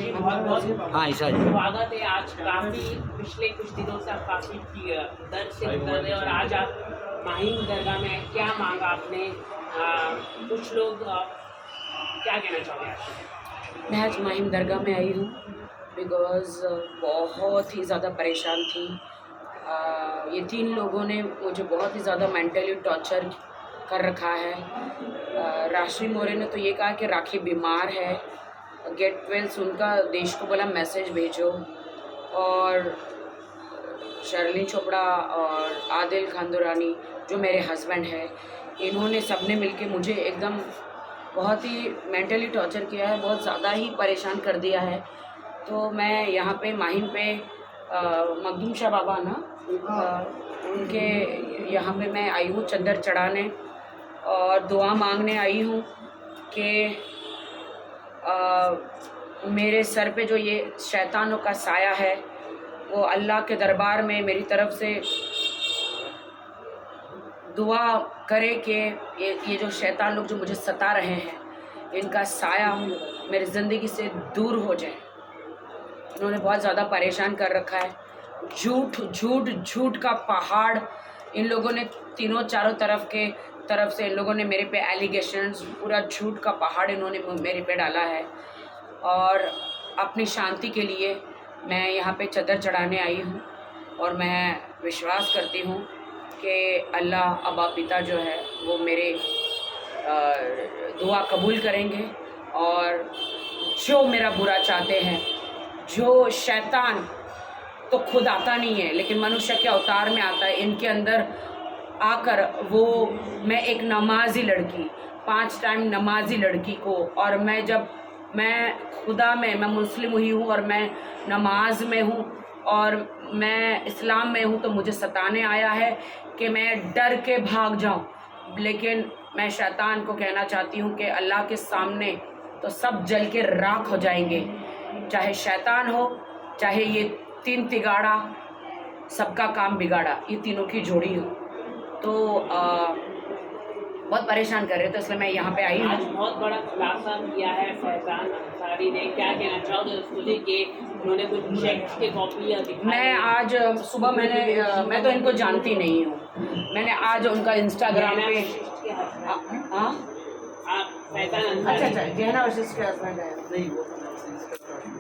जी बहुत बहुत हाँ ईशा जी। स्वागत है। आज काफ़ी पिछले कुछ दिनों से आप काफ़ी दर्द से गुजर रहे और आज आप माहिम दरगाह में क्या मांगा आपने? कुछ लोग क्या कहना चाहोगे आप? मैं आज माहिम दरगाह में आई हूँ बिकॉज़ बहुत ही ज़्यादा परेशान थी। ये 3 लोगों ने मुझे बहुत ही ज़्यादा मेंटली टॉर्चर कर रखा है। राशि मौर्य ने तो ये कहा कि राखी बीमार है, गेट वेल्स उनका देश को बोला मैसेज भेजो, और शर्लिन चोपड़ा और आदिल खान दुरानी जो मेरे हस्बैंड हैं, इन्होंने सबने मिलके मुझे एकदम बहुत ही मेंटली टॉर्चर किया है, बहुत ज़्यादा ही परेशान कर दिया है। तो मैं यहाँ पे माहिम पे मखदूम शाह बाबा ना उनके यहाँ पे मैं आई हूँ चद्दर चढ़ाने और दुआ मांगने आई हूँ कि मेरे सर पे जो ये शैतानों का साया है वो अल्लाह के दरबार में मेरी तरफ से दुआ करे कि ये जो शैतान लोग जो मुझे सता रहे हैं इनका साया मेरी ज़िंदगी से दूर हो जाए। इन्होंने बहुत ज़्यादा परेशान कर रखा है। झूठ का पहाड़ इन लोगों ने तीनों चारों तरफ से इन लोगों ने मेरे पे एलिगेशंस, पूरा झूठ का पहाड़ इन्होंने मेरे पे डाला है। और अपनी शांति के लिए मैं यहाँ पे चद्दर चढ़ाने आई हूँ और मैं विश्वास करती हूँ कि अल्लाह अबा पिता जो है वो मेरे दुआ कबूल करेंगे। और जो मेरा बुरा चाहते हैं, जो शैतान तो खुद आता नहीं है लेकिन मनुष्य के अवतार में आता है, इनके अंदर आकर वो, मैं एक नमाजी लड़की, 5 टाइम नमाजी लड़की को, और मैं खुदा में, मैं मुस्लिम हुई हूँ और मैं नमाज में हूँ और मैं इस्लाम में हूँ, तो मुझे सताने आया है कि मैं डर के भाग जाऊँ। लेकिन मैं शैतान को कहना चाहती हूँ कि अल्लाह के सामने तो सब जल के राख हो जाएंगे, चाहे शैतान हो चाहे ये 3 तिगाड़ा, सबका काम बिगाड़ा, ये तीनों की जोड़ी हो। तो बहुत परेशान कर रहे थे, तो इसलिए मैं यहाँ पे आई हूँ। आज बहुत बड़ा खुलासा किया है फैज़ान अंसारी ने, क्या कहना चाहोगे उसको लेके? उन्होंने कुछ चेक्स के कॉपी दिखाई। मैं आज सुबह मैं तो इनको जानती नहीं हूँ, मैंने आज उनका इंस्टाग्राम पे फैज़ान अंसारी, अच्छा जहना वशिष्ठ के हस्बैंड है,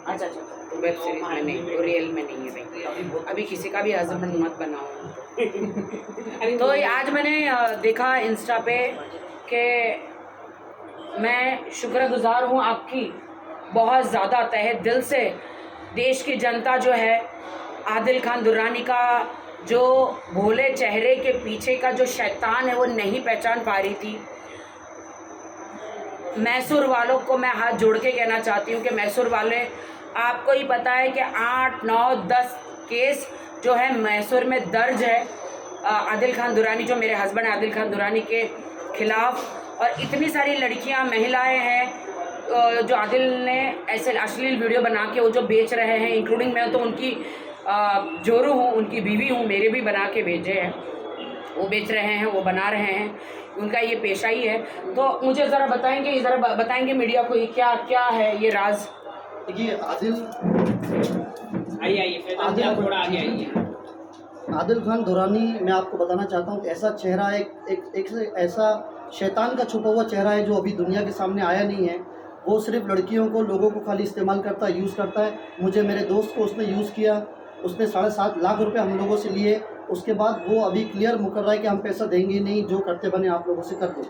अच्छा वेब सीरीज में नहीं, वो रियल में नहीं है भाई, अभी किसी का भी हस्बैंड मत बनाओ। तो आज मैंने देखा इंस्टा पे कि मैं शुक्रगुजार हूँ आपकी बहुत ज़्यादा तहे दिल से। देश की जनता जो है आदिल खान दुरानी का जो भोले चेहरे के पीछे का जो शैतान है वो नहीं पहचान पा रही थी। मैसूर वालों को मैं हाथ जोड़ के कहना चाहती हूँ कि मैसूर वाले, आपको ही पता है कि 8, 9, 10 केस जो है मैसूर में दर्ज है आदिल खान दुरानी, जो मेरे हस्बैंड आदिल खान दुरानी के ख़िलाफ़। और इतनी सारी लड़कियां, महिलाएं हैं जो आदिल ने ऐसे अश्लील वीडियो बना के वो जो बेच रहे हैं, इंक्लूडिंग मैं तो उनकी जोरू हूँ, उनकी बीवी हूँ, मेरे भी बना के भेजे हैं, वो बेच रहे हैं, वो बना रहे हैं, उनका ये पेशा ही है। तो मुझे ज़रा बताएंगे मीडिया को ये क्या है ये राज? देखिए आदिल खान दुरानी, मैं आपको बताना चाहता हूँ कि ऐसा चेहरा एक ऐसा शैतान का छुपा हुआ चेहरा है जो अभी दुनिया के सामने आया नहीं है। वो सिर्फ लड़कियों को, लोगों को खाली इस्तेमाल करता है, यूज़ करता है। मुझे, मेरे दोस्त को उसने यूज़ किया, उसने 7.5 लाख रुपए हम लोगों से लिए। उसके बाद वो अभी क्लियर मुकर रहा है कि हम पैसा देंगे नहीं, जो करते बने आप लोगों से कर दो।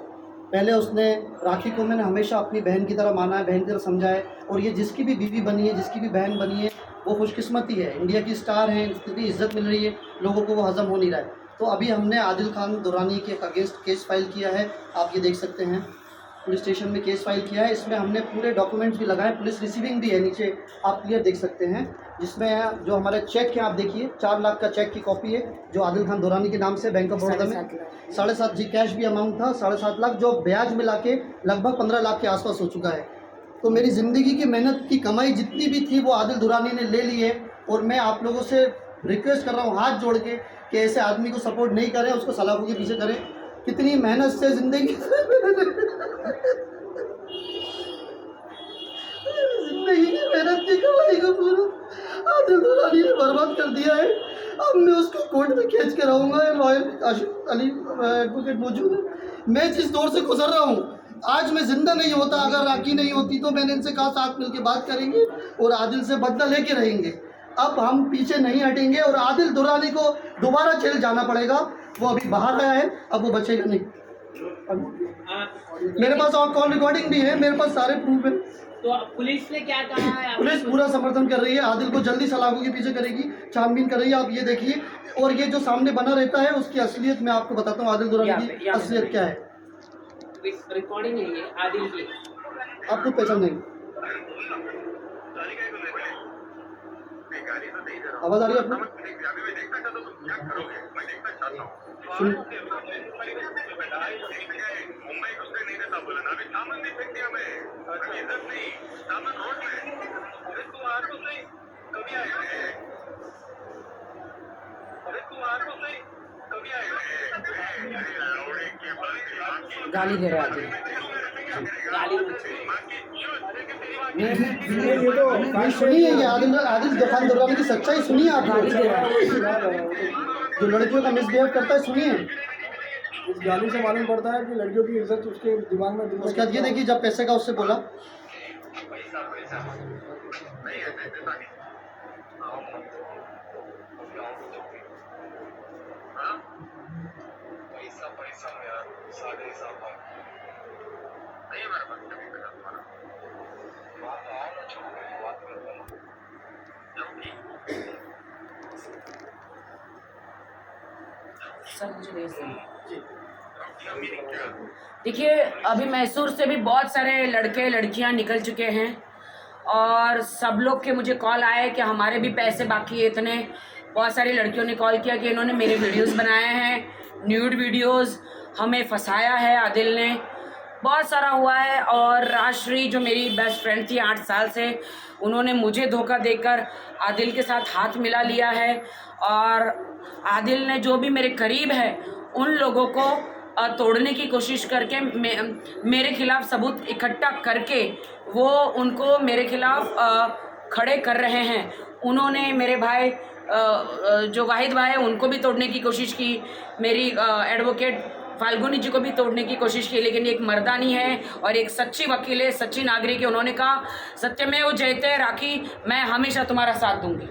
पहले उसने राखी को, मैंने हमेशा अपनी बहन की तरह माना है, बहन की तरह समझा है, और ये जिसकी भी बीवी बनी है, जिसकी भी बहन बनी है, वो खुशकिस्मती है, इंडिया की स्टार है, इतनी इज्जत मिल रही है, लोगों को वो हज़म हो नहीं रहा है। तो अभी हमने आदिल खान दुरानी के अगेंस्ट केस फाइल किया है, आप ये देख सकते हैं, पुलिस स्टेशन में केस फाइल किया है। इसमें हमने पूरे डॉक्यूमेंट्स भी लगाए, पुलिस रिसीविंग भी है, नीचे आप क्लियर देख सकते हैं, जिसमें जो हमारे चेक है आप देखिए, 4 लाख का चेक की कॉपी है जो आदिल खान दुरानी के नाम से बैंक ऑफ बड़ौदा में 7.5 जी कैश भी अमाउंट था, 7.5 लाख, जो ब्याज मिला के लगभग 15 लाख के आसपास हो चुका है। तो मेरी ज़िंदगी की मेहनत की कमाई जितनी भी थी वो आदिल दुरानी ने ले ली है। और मैं आप लोगों से रिक्वेस्ट कर रहा हूँ हाथ जोड़ के कि ऐसे आदमी को सपोर्ट नहीं करें, उसको सलाखों के पीछे करें। कितनी मेहनत से ज़िंदगी की मेहनत की बर्बाद कर दिया है। अब मैं उसको कोर्ट में खींच के रहूँगा। लॉयर आशिफ अली एडवोकेट मौजूद है। मैं जिस दौर से गुजर रहा हूँ, आज मैं ज़िंदा नहीं होता, अगर राखी नहीं होती तो मैंने इनसे कहा साथ मिल के बात करेंगे और आदिल से बदला लेके रहेंगे। अब हम पीछे नहीं हटेंगे और आदिल दुरानी को दोबारा जेल जाना पड़ेगा। वो अभी बाहर आया है, अब वो बचेगा नहीं। मेरे पास और कॉल रिकॉर्डिंग भी है, मेरे पास सारे प्रूफ है। तो पुलिस ने क्या कहा है? पुलिस पूरा समर्थन कर रही है, आदिल को जल्दी सलाखों के पीछे करेगी, छानबीन कर रही है। आप ये देखिए, और ये जो सामने बना रहता है उसकी असलियत मैं आपको बताता हूँ। आदिल दुरानी की असलियत क्या है, रिकॉर्डिंग है ये आदिल की, आपको पहचान नहीं। आवाज आ रही है आपको? गाली दे रहा है। गाली ये सुनिए, ये आदिल खान दुरानी की सच्चाई सुनिए आप। गाली दे रहा है। जो लड़कियों का मिसबिहेव करता है, सुनिए। इस गाली से मालूम पड़ता है कि लड़कियों की इज्जत उसके दिमाग में उसके बाद ये देखिए, जब पैसे का उससे बोला, सर मुझे भेज दें। देखिए, अभी मैसूर से भी बहुत सारे लड़के लड़कियां निकल चुके हैं और सब लोग के मुझे कॉल आए कि हमारे भी पैसे बाकी है इतने। बहुत सारी लड़कियों ने कॉल किया कि इन्होंने मेरे वीडियोस बनाए हैं, न्यूड वीडियोस, हमें फंसाया है आदिल ने, बहुत सारा हुआ है। और राजश्री जो मेरी बेस्ट फ्रेंड थी 8 साल से, उन्होंने मुझे धोखा देकर आदिल के साथ हाथ मिला लिया है। और आदिल ने जो भी मेरे करीब है उन लोगों को तोड़ने की कोशिश करके मेरे खिलाफ सबूत इकट्ठा करके वो उनको मेरे खिलाफ खड़े कर रहे हैं। उन्होंने मेरे भाई जो वाहिद भाई है उनको भी तोड़ने की कोशिश की, मेरी एडवोकेट फाल्गुनी जी को भी तोड़ने की कोशिश की, लेकिन एक मर्दानी है और एक सच्ची वकील है, सच्ची नागरिक है। उन्होंने कहा सत्यमेव जयते राखी, मैं हमेशा तुम्हारा साथ दूंगी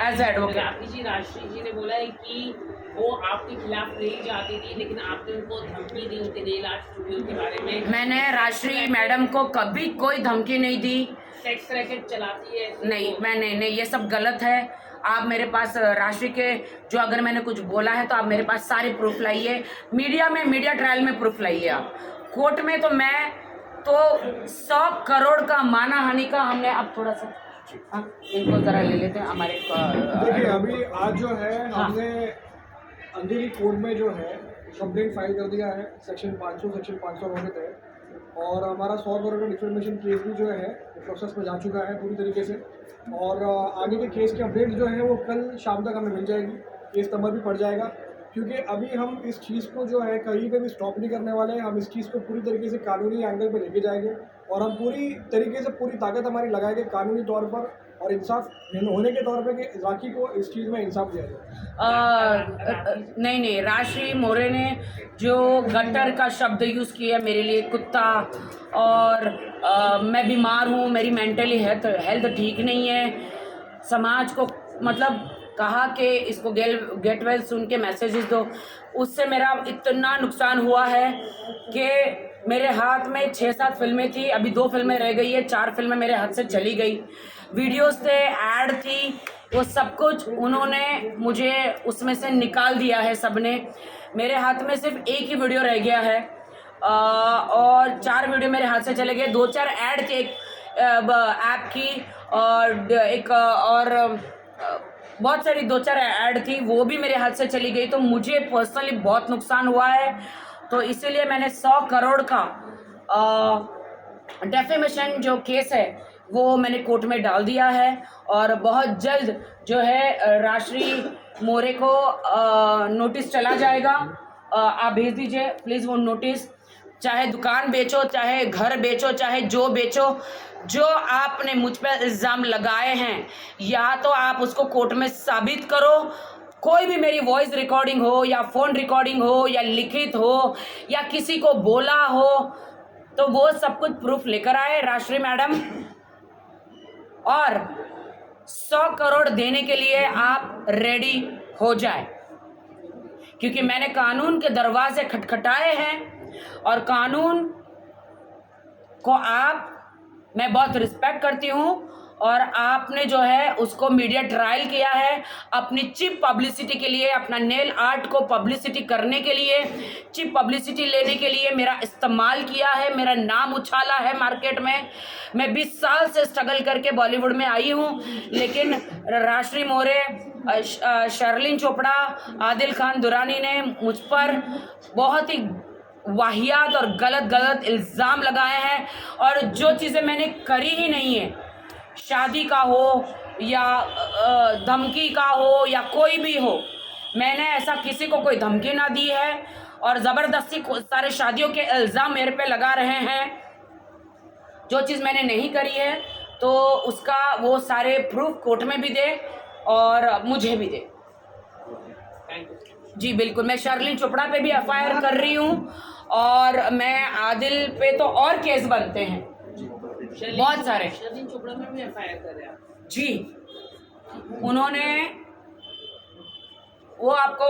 एज एडवोकेट। राजश्री जी ने बोला है कि वो आपके खिलाफ नहीं जाती थी, लेकिन आपने उनको धमकी दी उनके नेल आर्ट स्टूडियो के बारे में। मैंने राजश्री मैडम को कभी कोई धमकी नहीं दी। सेक्स रैकेट चलाती है? नहीं, मैं नहीं, ये सब गलत है। आप मेरे पास राशि के जो अगर मैंने कुछ बोला है तो आप मेरे पास सारे प्रूफ लाइए, मीडिया में, मीडिया ट्रायल में प्रूफ लाइए। आप कोर्ट में तो मैं तो 100 करोड़ का मानहानि का हमने, अब थोड़ा सा इनको ज़रा ले लेते हैं हमारे। देखिए, अभी आज जो है हाँ। हमने अंधेरी कोर्ट में जो है कंप्लेंट फाइल कर दिया है, सेक्शन 500 रोहित है, और हमारा 100 करोड़ का डिफेमेशन केस भी जो है प्रोसेस में जा चुका है पूरी तरीके से। और आगे के केस की अपडेट जो है वो कल शाम तक हमें मिल जाएगी, केस नंबर भी पड़ जाएगा, क्योंकि अभी हम इस चीज़ को जो है कहीं पे भी स्टॉप नहीं करने वाले हैं। हम इस चीज़ को पूरी तरीके से कानूनी एंगल पे लेके जाएंगे और हम पूरी तरीके से पूरी ताकत हमारी लगाएंगे कानूनी तौर पर और इंसाफ होने के तौर पे कि राखी को इस चीज़ में इंसाफ दिया जाए। नहीं, राजश्री मोरे ने जो गटर का शब्द यूज़ किया मेरे लिए, कुत्ता, और मैं बीमार हूँ, मेरी मेंटली हेल्थ ठीक नहीं है, समाज को मतलब कहा कि इसको गेट वेल सुन के मैसेजेस दो, उससे मेरा इतना नुकसान हुआ है कि मेरे हाथ में 6-7 फिल्में थी, अभी 2 फिल्में रह गई है, 4 फिल्में मेरे हाथ से चली गई, वीडियोस थे, ऐड थी, वो सब कुछ उन्होंने मुझे उसमें से निकाल दिया है सबने। मेरे हाथ में सिर्फ एक ही वीडियो रह गया है और 4 वीडियो मेरे हाथ से चले गए। 2-4 ऐड थे, एक ऐप की और एक और बहुत सारी 2-4 ऐड थी, वो भी मेरे हाथ से चली गई। तो मुझे पर्सनली बहुत नुकसान हुआ है, तो इसीलिए मैंने 100 करोड़ का डेफेमेशन जो केस है वो मैंने कोर्ट में डाल दिया है और बहुत जल्द जो है राजश्री मोरे को नोटिस चला जाएगा। आप भेज दीजिए प्लीज़ वो नोटिस, चाहे दुकान बेचो, चाहे घर बेचो, चाहे जो बेचो, जो आपने मुझ पर इल्ज़ाम लगाए हैं, या तो आप उसको कोर्ट में साबित करो। कोई भी मेरी वॉइस रिकॉर्डिंग हो या फ़ोन रिकॉर्डिंग हो या लिखित हो या किसी को बोला हो, तो वो सब कुछ प्रूफ लेकर आए राष्ट्रीय मैडम। और 100 करोड़ देने के लिए आप रेडी हो जाए, क्योंकि मैंने कानून के दरवाजे खटखटाए हैं और कानून को मैं बहुत रिस्पेक्ट करती हूँ। और आपने जो है उसको मीडिया ट्रायल किया है अपनी चीप पब्लिसिटी के लिए, अपना नेल आर्ट को पब्लिसिटी करने के लिए, चीप पब्लिसिटी लेने के लिए मेरा इस्तेमाल किया है, मेरा नाम उछाला है मार्केट में। मैं 20 साल से स्ट्रगल करके बॉलीवुड में आई हूँ, लेकिन राष्ट्रीय मोरे, शर्लिन चोपड़ा, आदिल खान दुरानी ने मुझ पर बहुत ही वाहियात और गलत इल्ज़ाम लगाए हैं। और जो चीज़ें मैंने करी ही नहीं है, शादी का हो या धमकी का हो या कोई भी हो, मैंने ऐसा किसी को कोई धमकी ना दी है। और ज़बरदस्ती सारे शादियों के इल्ज़ाम मेरे पे लगा रहे हैं। जो चीज़ मैंने नहीं करी है तो उसका वो सारे प्रूफ कोर्ट में भी दे और मुझे भी दे। जी बिल्कुल, मैं शर्लिन चोपड़ा पे भी FIR कर रही हूँ और मैं आदिल पे तो और केस बनते हैं बहुत सारे। शर्लिन चोपड़ा में भी FIR कर रहे हैं आप? जी, उन्होंने, वो आपको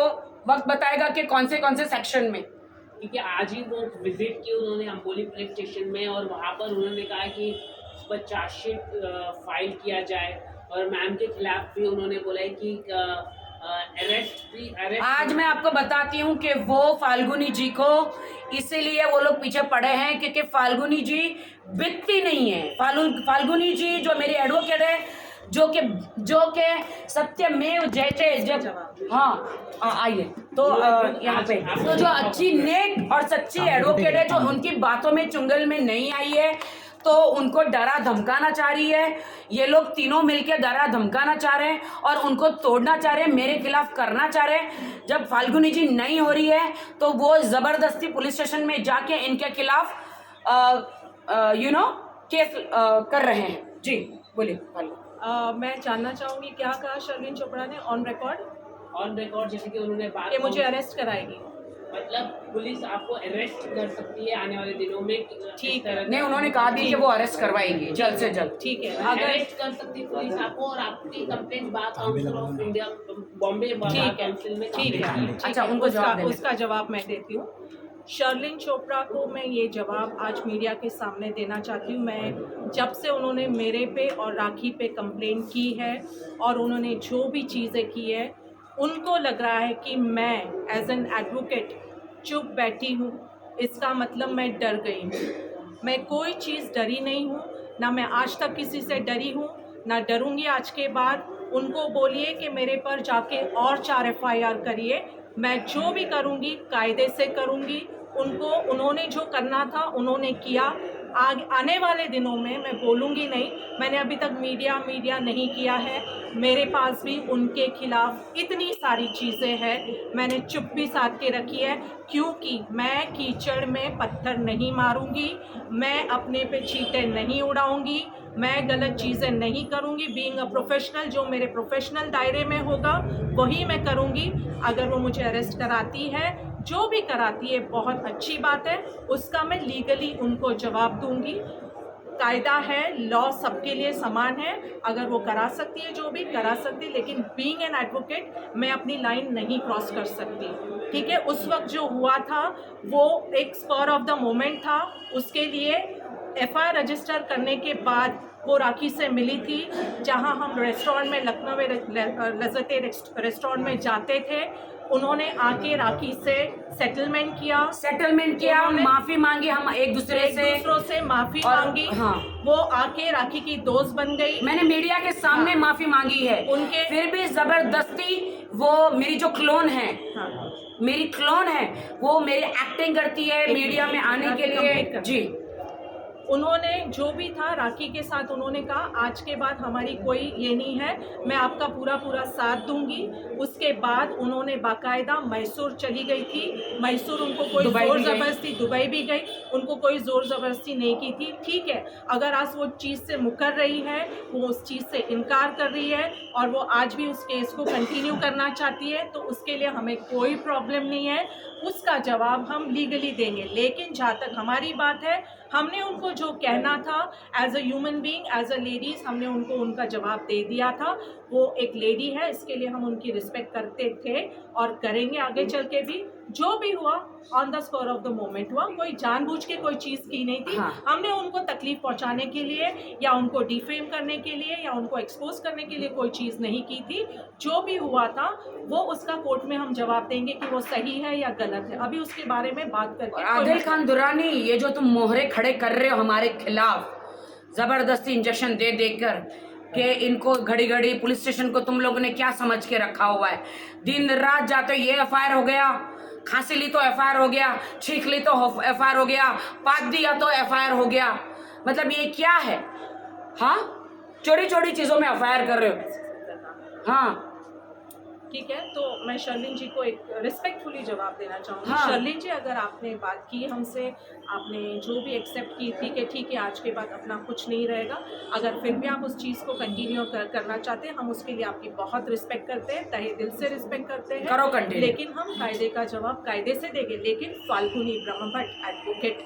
वक्त बताएगा कि कौन से सेक्शन में। क्योंकि आज ही वो विजिट की उन्होंने अम्बोली पुलिस स्टेशन में, और वहाँ पर उन्होंने कहा कि उस पर चार्जशीट फाइल किया जाए, और मैम के खिलाफ भी उन्होंने बोला है कि अरेस्ट। आज मैं आपको बताती हूँ कि वो फाल्गुनी जी को इसीलिए वो लोग पीछे पड़े हैं क्योंकि फाल्गुनी जी बिकती नहीं है। फाल्गुनी जी जो मेरी एडवोकेट है, जो के सत्यमेव जयते, जब हाँ आइए तो यहाँ पे तो जो अच्छी नेक और सच्ची एडवोकेट है, जो उनकी बातों में चुंगल में नहीं आई है, तो उनको डरा धमकाना चाह रही है। ये लोग तीनों मिलकर डरा धमकाना चाह रहे हैं और उनको तोड़ना चाह रहे हैं, मेरे खिलाफ करना चाह रहे हैं। जब फाल्गुनी जी नहीं हो रही है तो वो ज़बरदस्ती पुलिस स्टेशन में जाके इनके खिलाफ केस कर रहे हैं। जी बोलिए। मैं जानना चाहूँगी क्या कहा शर्लिन चोपड़ा ने ऑन रिकॉर्ड, जैसे कि उन्होंने बात कि मुझे अरेस्ट कराएगी। मतलब पुलिस आपको अरेस्ट कर सकती है आने वाले दिनों में? ठीक है, नहीं, उन्होंने कहा भी कि वो अरेस्ट करवाएंगे जल्द से जल्द। ठीक है, अगर अरेस्ट कर सकती है पुलिस आपको, और आपकी complaint bar council of India Bombay council में। ठीक है, अच्छा, उनको उसका जवाब मैं देती हूँ। शर्लिन चोपड़ा को मैं ये जवाब आज मीडिया के सामने देना चाहती हूँ। मैं जब से उन्होंने मेरे पे और राखी पे कंप्लेंट की है और उन्होंने जो भी चीज़ें की है, उनको लग रहा है कि मैं एज एन एडवोकेट चुप बैठी हूँ, इसका मतलब मैं डर गई हूँ। मैं कोई चीज़ डरी नहीं हूँ, ना मैं आज तक किसी से डरी हूँ, ना डरूँगी आज के बाद। उनको बोलिए कि मेरे पर जाके और 4 FIR करिए, मैं जो भी करूँगी कायदे से करूँगी। उन्होंने जो करना था उन्होंने किया। आने वाले दिनों में मैं बोलूँगी नहीं, मैंने अभी तक मीडिया नहीं किया है। मेरे पास भी उनके खिलाफ इतनी सारी चीज़ें हैं, मैंने चुप्पी साध के रखी है, क्योंकि मैं कीचड़ में पत्थर नहीं मारूंगी, मैं अपने पे चींटे नहीं उड़ाऊंगी, मैं गलत चीज़ें नहीं करूंगी। बीइंग अ प्रोफेशनल, जो मेरे प्रोफेशनल दायरे में होगा वही मैं करूंगी। अगर वो मुझे अरेस्ट कराती है, जो भी कराती है, बहुत अच्छी बात है, उसका मैं लीगली उनको जवाब दूंगी। कायदा है, लॉ सबके लिए समान है, अगर वो करा सकती है जो भी करा सकती है, लेकिन बीइंग एन एडवोकेट मैं अपनी लाइन नहीं क्रॉस कर सकती। ठीक है, उस वक्त जो हुआ था वो एक स्पर ऑफ द मोमेंट था। उसके लिए FIR रजिस्टर करने के बाद वो राखी से मिली थी, जहां हम रेस्टोरेंट में, लखनऊ में लज़्ज़ते रेस्टोरेंट में जाते थे। उन्होंने आके राखी से सेटलमेंट किया, माफी मांगी, हम एक दूसरे से माफी मांगी। हाँ, वो आके राखी की दोस्त बन गई। मैंने मीडिया के सामने हाँ, माफी मांगी है उनके, फिर भी जबरदस्ती वो मेरी जो क्लोन है, हाँ, वो मेरी एक्टिंग करती है मीडिया में आने के लिए। जी, उन्होंने जो भी था राखी के साथ उन्होंने कहा आज के बाद हमारी कोई ये नहीं है, मैं आपका पूरा साथ दूंगी। उसके बाद उन्होंने बाकायदा मैसूर चली गई थी, मैसूर उनको कोई ज़ोर ज़बरदस्ती, दुबई भी गई, उनको कोई ज़ोर ज़बरदस्ती नहीं की थी। ठीक है, अगर आज वो चीज़ से मुकर रही है, वो उस चीज़ से इनकार कर रही है और वो आज भी उस केस को कंटिन्यू करना चाहती है, तो उसके लिए हमें कोई प्रॉब्लम नहीं है, उसका जवाब हम लीगली देंगे। लेकिन जहाँ तक हमारी बात है, हमने उनको जो कहना था as a human being, as a ladies, हमने उनको उनका जवाब दे दिया था। वो एक लेडी है, इसके लिए हम उनकी रिस्पेक्ट करते थे और करेंगे आगे चल के भी। जो भी हुआ on the spot of the moment हुआ, कोई जानबूझ के कोई चीज़ की नहीं थी। हाँ। हमने उनको तकलीफ पहुंचाने के लिए या उनको डिफेम करने के लिए या उनको एक्सपोज करने के लिए कोई चीज़ नहीं की थी। जो भी हुआ था वो उसका कोर्ट में हम जवाब देंगे कि वो सही है या गलत है। अभी उसके बारे में बात करके आदिल खान दुरानी, ये जो तुम मोहरे खड़े कर रहे हो हमारे खिलाफ जबरदस्ती इंजेक्शन दे देकर कि इनको घड़ी घड़ी पुलिस स्टेशन को तुम लोगों ने क्या समझ के रखा हुआ है, दिन रात जाते ये एफआईआर हो गया, खांसी ली तो एफआईआर हो गया, छींक ली तो एफआईआर हो गया, पाक दिया तो एफआईआर हो गया। मतलब ये क्या है? हाँ, चोरी चोरी चीजों में एफआईआर कर रहे हो। हाँ ठीक है, तो मैं शर्लिन जी को एक रिस्पेक्टफुली जवाब देना चाहूँगी। हाँ। शर्लिन जी, अगर आपने बात की हमसे, आपने जो भी एक्सेप्ट की थी कि ठीक है आज के बाद अपना कुछ नहीं रहेगा, अगर फिर भी आप उस चीज़ को कंटिन्यू करना चाहते हैं, हम उसके लिए आपकी बहुत रिस्पेक्ट करते हैं, तहे दिल से रिस्पेक्ट करते हैं। करो कंटिन्यू। लेकिन हम कायदे का जवाब कायदे से देंगे। लेकिन फाल्गुनी ब्रह्मभट्ट एडवोकेट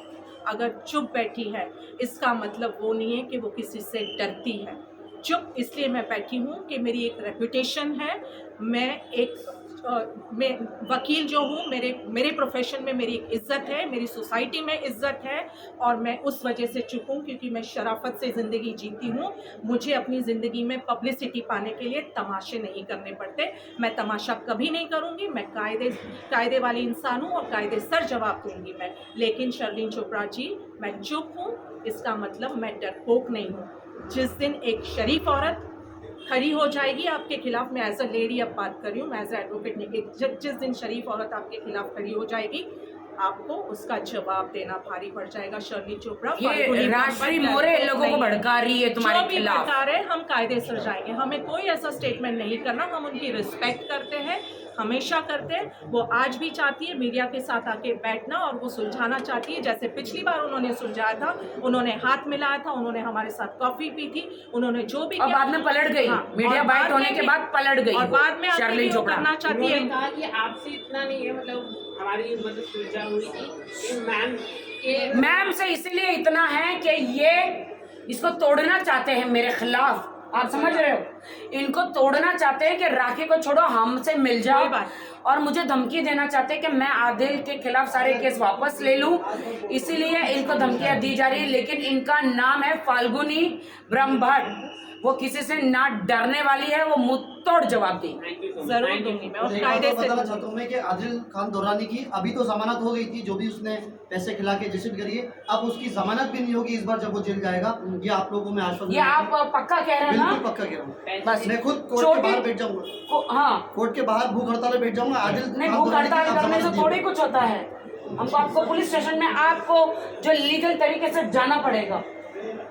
अगर चुप बैठी है, इसका मतलब वो नहीं है कि वो किसी से डरती है। चुप इसलिए मैं बैठी हूँ कि मेरी एक रेपुटेशन है, मैं वकील जो हूँ, मेरे प्रोफेशन में मेरी एक इज़्ज़त है, मेरी सोसाइटी में इज़्ज़त है और मैं उस वजह से चुप हूँ क्योंकि मैं शराफत से ज़िंदगी जीती हूँ। मुझे अपनी ज़िंदगी में पब्लिसिटी पाने के लिए तमाशे नहीं करने पड़ते। मैं तमाशा कभी नहीं करूँगी। मैं कायदे वाली इंसान हूँ और कायदे सर जवाब दूँगी मैं। लेकिन शर्लिन चोपड़ा जी, मैं चुप हूँ, इसका मतलब मैं डरपोक नहीं हूँ। जिस दिन एक शरीफ औरत खड़ी हो जाएगी आपके खिलाफ, मैं एज अ लेडी अब बात कर रही हूँ, मैं एज अ एडवोकेट नहीं, जिस दिन शरीफ औरत आपके खिलाफ खड़ी हो जाएगी, आपको उसका जवाब देना भारी पड़ जाएगा। शर्लिन चोपड़ा ये राष्ट्रीय मोरे लोगों को भड़का रही है तुम्हारे खिलाफ। भड़का रहे, हम कायदे से जाएंगे, हमें कोई ऐसा स्टेटमेंट नहीं करना। हम उनकी रिस्पेक्ट करते हैं, हमेशा करते हैं। वो आज भी चाहती है मीडिया के साथ आके बैठना और वो सुलझाना चाहती है, जैसे पिछली बार उन्होंने सुलझाया था, उन्होंने हाथ मिलाया था, उन्होंने हमारे साथ कॉफी पी थी, उन्होंने जो भी और बाद में पलट गई। हाँ, मीडिया और बाइट होने के बाद पलट गई और बाद में शर्लिन चोपड़ा करना चाहती है। उन्होंने कहा कि आपसे इतना नहीं है, मतलब हमारी मतलब सुलझा हुई थी मैम के मैम से इसलिए इतना है कि ये इसको तोड़ना चाहते हैं मेरे खिलाफ। आप समझ रहे हो, इनको तोड़ना चाहते हैं कि राखी को छोड़ो, हमसे मिल जाओ, और मुझे धमकी देना चाहते हैं कि मैं आदिल के खिलाफ सारे केस वापस ले लूं, इसीलिए इनको धमकियां दी जा रही है। लेकिन इनका नाम है फाल्गुनी ब्रह्मभट्ट, वो किसी से ना डरने वाली है, वो मुंह तोड़ जवाब दी। जरूर दूंगी मैं और एक कायदे बात से बताना चाहता हूँ मैं कि आदिल खान दुरानी की अभी तो जमानत हो गई थी, जो भी उसने पैसे खिला के जिसम करी है, अब उसकी जमानत भी नहीं होगी इस बार जब वो जेल जाएगा। ये आप लोगों को मैं आश्वासन ये आप पक्का कह रहे हैं ना? बिल्कुल पक्का कह रहा हूँ। बस मैं खुद कोर्ट के बाहर बैठ जाऊंगा, हाँ, कोर्ट के बाहर भूख हड़ताल में बैठ जाऊंगा। आदिल नहीं, खान भूख दुरानी की हड़ताल आप करने से जमानत थोड़ी दीजिए। कुछ होता है। हमको आपको पुलिस स्टेशन में आपको जो लीगल तरीके से जाना पड़ेगा।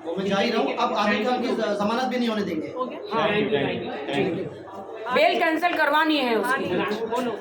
वो मैं जा ही रहा हूँ। अब आदिल खान की जमानत भी नहीं होने देंगे। हो गया। हाँ, बेल कैंसिल करवानी है उसकी। बोलो